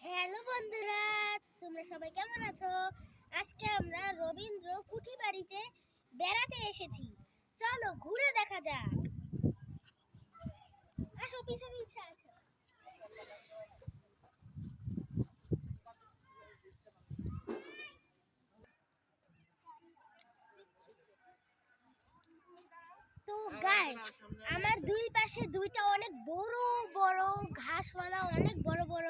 Hello বন্ধুরা, তোমরা সবাই কেমন আছো? আজকে আমরা রবীন্দ্র কুঠি বাড়িতে বেড়াতে এসেছি। চলো ঘুরে দেখা যাক। আসো, পিছনে ইচ্ছা আছে। তো গাইস, আমার দুই পাশে দুইটা অনেক বড় বড় ঘাসওয়ালা অনেক বড় বড়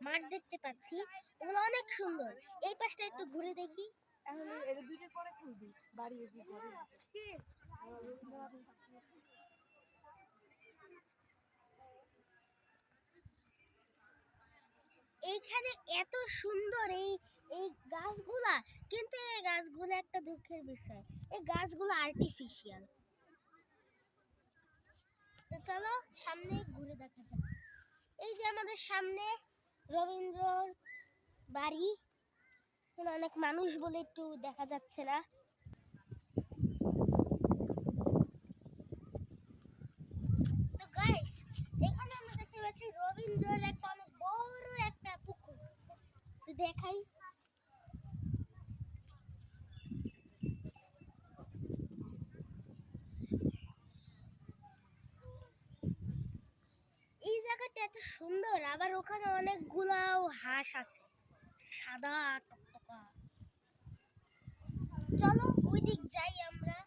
মাঠ দেখতে পাচ্ছি। ওগুলো অনেক সুন্দর। এই পাশটা একটু ঘুরে দেখি। এখন এর দুইটার পরে খুলবি বাড়ি এসে ঘরে এইখানে এত সুন্দর এই এই গাছগুলা, কিন্তু এই গাছগুলো একটা দুঃখের বিষয়, এই গাছগুলো আর্টিফিশিয়াল। তো চলো সামনে ঘুরে দেখা যাক। এই যে আমাদের সামনে রবীন্দ্রর বাড়ি, অনেক মানুষ বলে একটু দেখা যাচ্ছে না। তো গাইস, এখানে আমরা দেখতে পাচ্ছি রবীন্দ্রর একটা অনেক বড় একটা পুকুর। তো দেখাই। এই জায়গাটা এত সুন্দর, আবার ওখানে অনেকগুলাও হাঁস আছে, সাদা টকটকা। চলো ওই দিক যাই আমরা।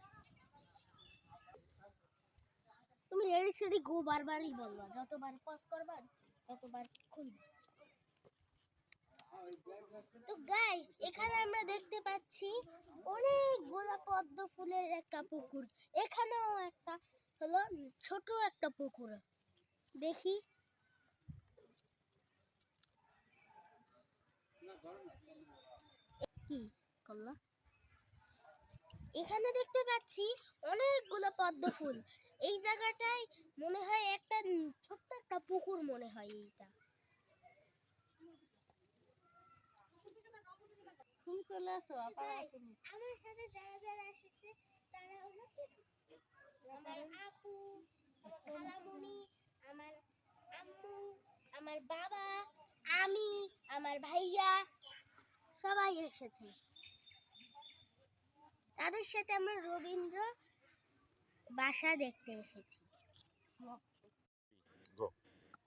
তুমি রেডি সেডি গো বারবারই বলবা, যতবার পজ করবার ততবার খুলবা। তো গাইস, এখানে আমরা দেখতে পাচ্ছি অনেকগুলা পদ্ম ফুলের একটা পুকুর। এখানেও একটা হলো ছোট একটা পুকুর। দেখি কি করলো। এখানে দেখতে পাচ্ছি অনেকগুলো পদ্ম ফুল। এই জায়গাটায় মনে হয় একটা ছোট্ট একটা পুকুর মনে হয় এইটা। তুমি চলে আসো আমার সাথে যারা যারা এসেছে তারা হলো আমার আপু, আমার খালামণি, আমার আম্মু, আমার বাবা, আমি, আমার ভাইয়া, সবাই এসেছে। তাদের সাথে আমরা রবীন্দ্র বাসা দেখতে এসেছি।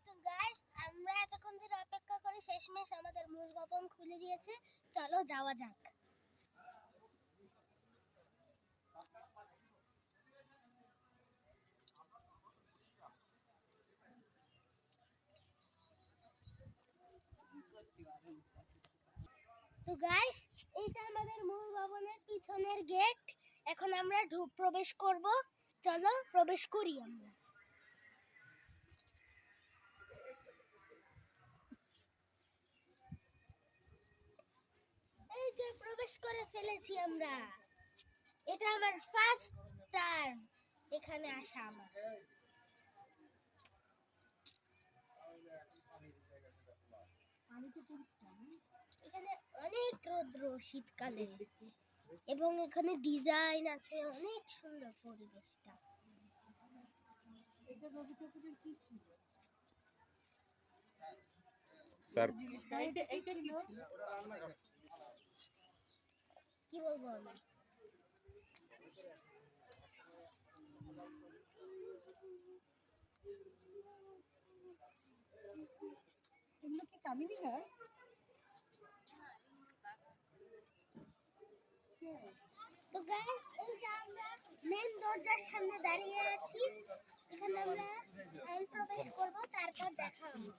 তো গাইস, আমরা এতক্ষণ ধরে অপেক্ষা করে শেষমেশ আমাদের মূল ভবন খুলে দিয়েছে। চলো যাওয়া যাক। তো গাইস, এইটা আমাদের মূল ভবনের পিছনের গেট। এখন আমরা প্রবেশ করব। চলো প্রবেশ করি আমরা। এই যে প্রবেশ করে ফেলেছি আমরা। এটা আমার ফার্স্ট টাইম এখানে আসা আমার। এখানে অনেক রৌদ্র শীতকালে, এবং এখানে ডিজাইন আছে, অনেক সুন্দর পরিবেশটা। স্যার কি বলবো আমি। এগুলো কি কামিনী হয়? তো গাইস, এই যে আমরা মেন দরজার সামনে দাঁড়িয়ে আছি। এখানে আমরা প্রবেশ করব, তারপর দেখা হবে।